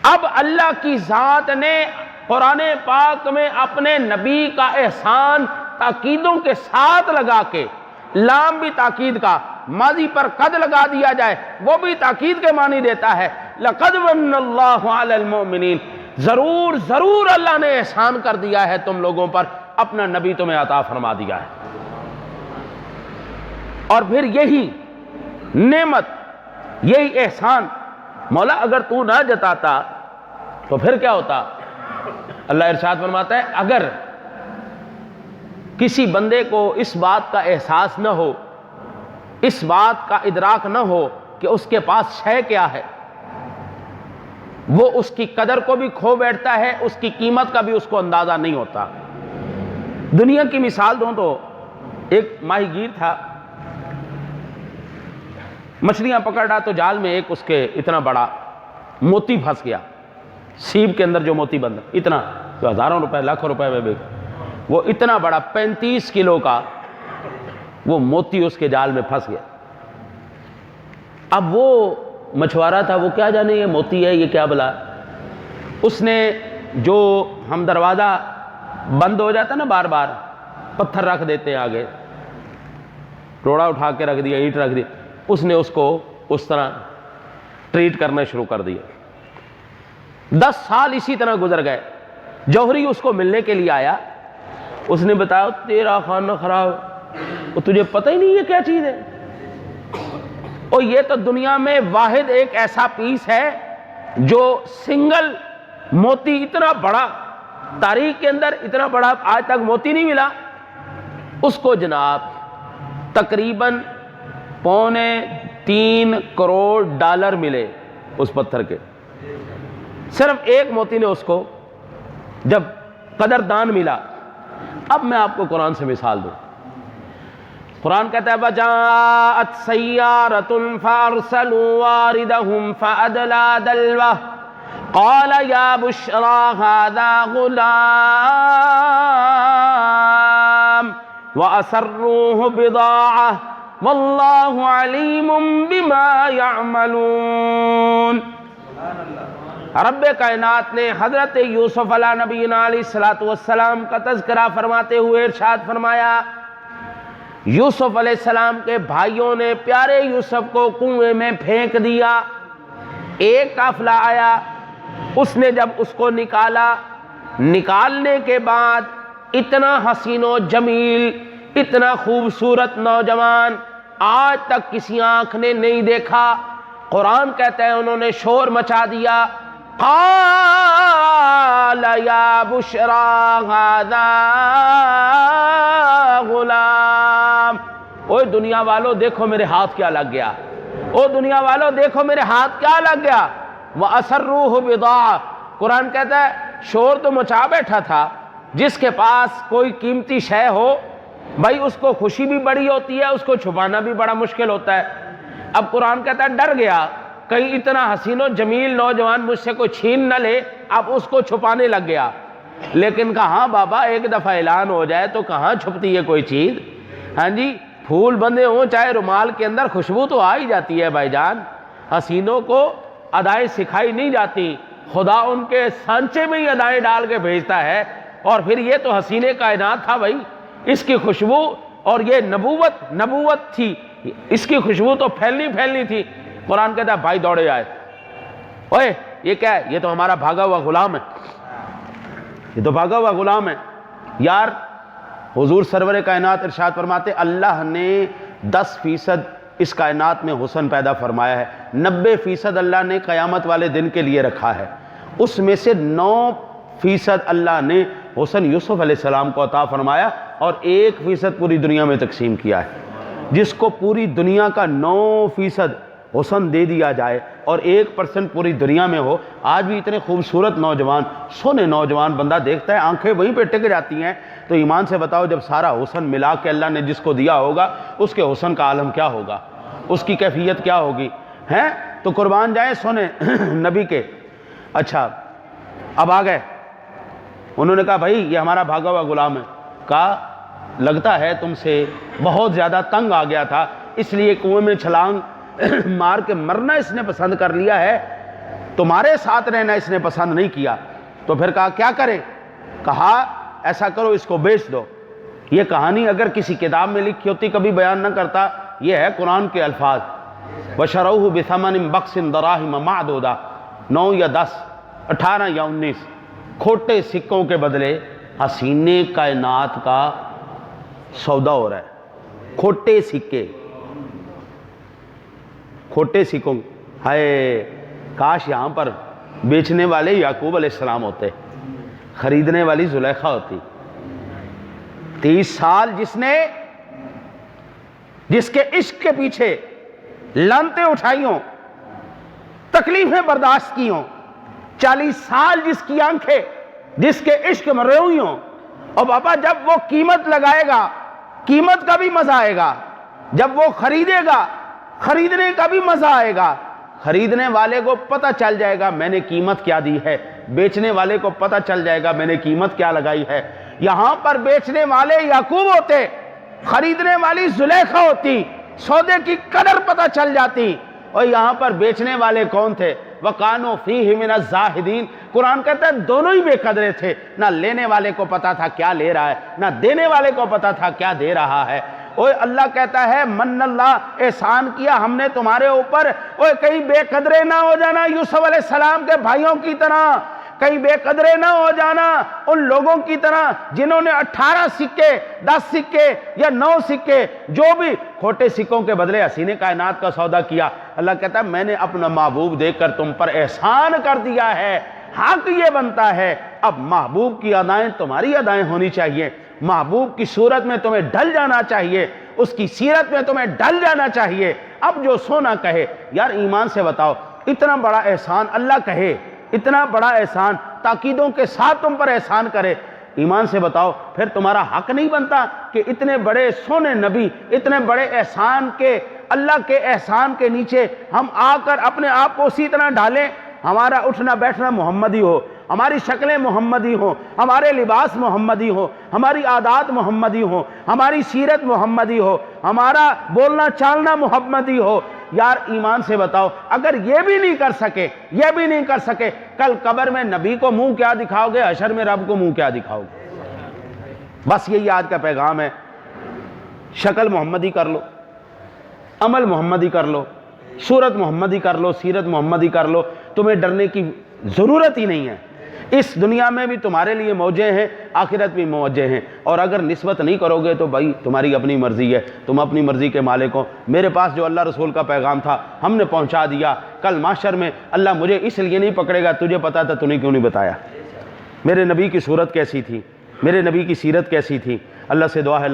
اب اللہ کی ذات نے قرآن پاک میں اپنے نبی کا احسان تاکیدوں کے ساتھ لگا کے، لام بھی تاکید کا، ماضی پر قد لگا دیا جائے وہ بھی تاکید کے معنی دیتا ہے۔ لَقَدْ مَنَّ اللَّهُ عَلَى الْمُؤْمِنِينَ، ضرور ضرور اللہ نے احسان کر دیا ہے تم لوگوں پر، اپنا نبی تمہیں عطا فرما دیا ہے۔ اور پھر یہی نعمت، یہی احسان مولا اگر تو نہ جتاتا تو پھر کیا ہوتا؟ اللہ ارشاد فرماتا ہے اگر کسی بندے کو اس بات کا احساس نہ ہو، اس بات کا ادراک نہ ہو کہ اس کے پاس شے کیا ہے، وہ اس کی قدر کو بھی کھو بیٹھتا ہے، اس کی قیمت کا بھی اس کو اندازہ نہیں ہوتا۔ دنیا کی مثال دوں تو ایک ماہی گیر تھا، مچھلیاں پکڑ رہا تو جال میں ایک اس کے اتنا بڑا موتی پھنس گیا، سیپ کے اندر جو موتی بندہ اتنا، جو ہزاروں روپے لاکھوں روپے میں بیچ، وہ اتنا بڑا 35 کلو کا وہ موتی اس کے جال میں پھنس گیا۔ اب وہ مچھوارا تھا، وہ کیا جانے یہ موتی ہے، یہ کیا بلا۔ اس نے جو ہم دروازہ بند ہو جاتا نا بار بار، پتھر رکھ دیتے ہیں آگے، روڑا اٹھا کے رکھ دیا، اینٹ رکھ دی، اس نے اس کو اس طرح ٹریٹ کرنا شروع کر دیا۔ 10 سال اسی طرح گزر گئے۔ جوہری اس کو ملنے کے لیے آیا، اس نے بتایا تیرا کھانا خراب، وہ تجھے پتہ ہی نہیں یہ کیا چیز ہے، اور یہ تو دنیا میں واحد ایک ایسا پیس ہے جو سنگل موتی اتنا بڑا، تاریخ کے اندر اتنا بڑا آج تک موتی نہیں ملا۔ اس کو جناب تقریباً $3.25 کروڑ ملے اس پتھر کے، صرف ایک موتی نے اس کو جب قدردان ملا۔ اب میں آپ کو قرآن سے مثال دوں، قرآن کہتا ہے وَجَاءَتْ سَيَّارَةٌ فَأَرْسَلُوا وَارِدَهُمْ فَأَدْلَىٰ دَلْوَهُ قَالَ يَا بُشْرَىٰ هَٰذَا غُلَامٌ وَأَسَرُّوهُ بِضَاعَةً وَاللَّهُ عَلِيمٌ بِمَا يَعْمَلُونَ۔ رب کائنات نے حضرت یوسف علیہ نبینا علیہ السلام کا تذکرہ فرماتے ہوئے ارشاد فرمایا، یوسف علیہ السلام کے بھائیوں نے پیارے یوسف کو کنویں میں پھینک دیا۔ ایک قافلہ آیا، اس نے جب اس کو نکالا، نکالنے کے بعد اتنا حسین و جمیل، اتنا خوبصورت نوجوان آج تک کسی آنکھ نے نہیں دیکھا۔ قرآن کہتا ہے انہوں نے شور مچا دیا، قال یا بشری ھذا غلام، اوے دنیا والو دیکھو میرے ہاتھ کیا لگ گیا، او دنیا والو دیکھو میرے ہاتھ کیا لگ گیا۔ وَأَسَرُّوهُ بِضَاعَةً، قرآن کہتا ہے شور تو مچا بیٹھا تھا۔ جس کے پاس کوئی قیمتی شے ہو بھائی اس کو خوشی بھی بڑی ہوتی ہے، اس کو چھپانا بھی بڑا مشکل ہوتا ہے۔ اب قرآن کہتا ہے ڈر گیا کہیں اتنا حسین و جمیل نوجوان مجھ سے کوئی چھین نہ لے، اب اس کو چھپانے لگ گیا۔ لیکن کہاں بابا، ایک دفعہ اعلان ہو جائے تو کہاں چھپتی ہے کوئی چیز؟ ہاں جی، پھول بندے ہوں چاہے رومال کے اندر، خوشبو تو آ ہی جاتی ہے بھائی جان۔ حسینوں کو ادائیں سکھائی نہیں جاتی، خدا ان کے سانچے میں ہی ادائیں ڈال کے بھیجتا ہے۔ اور پھر یہ تو حسین کائنات تھا بھائی، اس کی خوشبو، اور یہ نبوت تھی، اس کی خوشبو تو پھیلنی تھی۔ قرآن کہتا ہے بھائی دوڑے آئے، اوے یہ کیا ہے؟ یہ تو ہمارا بھاگا ہوا غلام ہے، یہ تو بھاگا ہوا غلام ہے۔ یار حضور سرور کائنات ارشاد فرماتے اللہ نے 10% اس کائنات میں حسن پیدا فرمایا ہے، 90% اللہ نے قیامت والے دن کے لیے رکھا ہے، اس میں سے 9% اللہ نے حسن یوسف علیہ السلام کو عطا فرمایا، اور 1% پوری دنیا میں تقسیم کیا ہے۔ جس کو پوری دنیا کا 9% حسن دے دیا جائے اور 1% پوری دنیا میں ہو، آج بھی اتنے خوبصورت نوجوان، سونے نوجوان بندہ دیکھتا ہے آنکھیں وہیں پہ ٹک جاتی ہیں، تو ایمان سے بتاؤ جب سارا حسن ملا کے اللہ نے جس کو دیا ہوگا اس کے حسن کا عالم کیا ہوگا، اس کی کیفیت کیا ہوگی ہیں؟ تو قربان جائیں سونے نبی کے۔ اچھا اب آ گئے، انہوں نے کہا بھائی یہ ہمارا بھاگا ہوا غلام ہے۔ کہا لگتا ہے تم سے بہت زیادہ تنگ آ گیا تھا، اس لیے کنویں میں چھلانگ مار کے مرنا اس نے پسند کر لیا ہے، تمہارے ساتھ رہنا اس نے پسند نہیں کیا، تو پھر کہا کیا کریں؟ کہا ایسا کرو اس کو بیچ دو۔ یہ کہانی اگر کسی کتاب میں لکھی ہوتی کبھی بیان نہ کرتا، یہ ہے قرآن کے الفاظ، وَشَرَوْهُ بِثَمَنٍ بَخْسٍ دَرَاهِمَ مَعْدُودَةٍ، 9 یا 10، 18 یا 19 کھوٹے سکوں کے بدلے حسینے کائنات کا سودا ہو رہا ہے۔ کھوٹے سکے، کھوٹے سکوں، ہائے کاش یہاں پر بیچنے والے یعقوب علیہ السلام ہوتے، خریدنے والی زلیخا ہوتی۔ 30 سال جس کے عشق کے پیچھے لعنتیں اٹھائی ہوں، تکلیفیں برداشت کی ہوں، 40 سال جس کی آنکھیں جس کے عشق میں روئی ہوں، اور بابا جب وہ قیمت لگائے گا قیمت کا بھی مزہ آئے گا، جب وہ خریدے گا خریدنے کا بھی مزہ آئے گا، خریدنے والے کو پتہ چل جائے گا میں نے قیمت کیا دی ہے، بیچنے والے کو پتہ چل جائے گا میں نے قیمت کیا لگائی ہے۔ یہاں پر بیچنے والے یعقوب ہوتے، خریدنے والی زلیخا ہوتی، سودے کی قدر پتہ چل جاتی، اور یہاں پر بیچنے والے کون تھے؟ وَقَانُوا فِيهِ مِنَ الزَّاهِدِينَ۔ قرآن کہتا ہے دونوں ہی بے قدرے تھے، نہ لینے والے کو پتا تھا کیا لے رہا ہے، نہ دینے والے کو پتا تھا کیا دے رہا ہے۔ اوہ اللہ کہتا ہے من اللہ، احسان کیا ہم نے تمہارے اوپر، اوہ کہیں بے قدرے نہ ہو جانا یوسف علیہ السلام کے بھائیوں کی طرح، کہیں بے قدرے نہ ہو جانا ان لوگوں کی طرح جنہوں نے 18 سکے، 10 سکے یا 9 سکے، جو بھی کھوٹے سکوں کے بدلے حسینے کائنات کا سودا کیا۔ اللہ کہتا ہے میں نے اپنا محبوب دے کر تم پر احسان کر دیا ہے، حق یہ بنتا ہے اب محبوب کی ادائیں تمہاری ادائیں ہونی چاہیے، محبوب کی صورت میں تمہیں ڈھل جانا چاہیے، اس کی سیرت میں تمہیں ڈھل جانا چاہیے۔ اب جو سونا کہے، یار ایمان سے بتاؤ اتنا بڑا احسان اللہ کہے، اتنا بڑا احسان تاکیدوں کے ساتھ تم پر احسان کرے، ایمان سے بتاؤ پھر تمہارا حق نہیں بنتا کہ اتنے بڑے سونے نبی، اتنے بڑے احسان کے، اللہ کے احسان کے نیچے ہم آ کر اپنے آپ کو اسی طرح ڈالیں؟ ہمارا اٹھنا بیٹھنا محمدی ہو، ہماری شکلیں محمدی ہوں، ہمارے لباس محمدی ہو، ہماری عادات محمدی ہو، ہماری سیرت محمدی ہو، ہمارا بولنا چالنا محمدی ہو۔ یار ایمان سے بتاؤ اگر یہ بھی نہیں کر سکے، کل قبر میں نبی کو منہ کیا دکھاؤ گے، حشر میں رب کو منہ کیا دکھاؤ گے؟ بس یہی آج کا پیغام ہے، شکل محمدی کر لو، عمل محمدی کر لو، صورت محمدی کر لو، سیرت محمدی کر لو، تمہیں ڈرنے کی ضرورت ہی نہیں ہے۔ اس دنیا میں بھی تمہارے لیے موجیں ہیں، آخرت بھی موجیں ہیں، اور اگر نسبت نہیں کرو گے تو بھائی تمہاری اپنی مرضی ہے، تم اپنی مرضی کے مالک ہو۔ میرے پاس جو اللہ رسول کا پیغام تھا ہم نے پہنچا دیا، کل محشر میں اللہ مجھے اس لیے نہیں پکڑے گا تجھے پتا تھا تو نے کیوں نہیں بتایا، میرے نبی کی صورت کیسی تھی، میرے نبی کی سیرت کیسی تھی۔ اللہ سے دعا ہے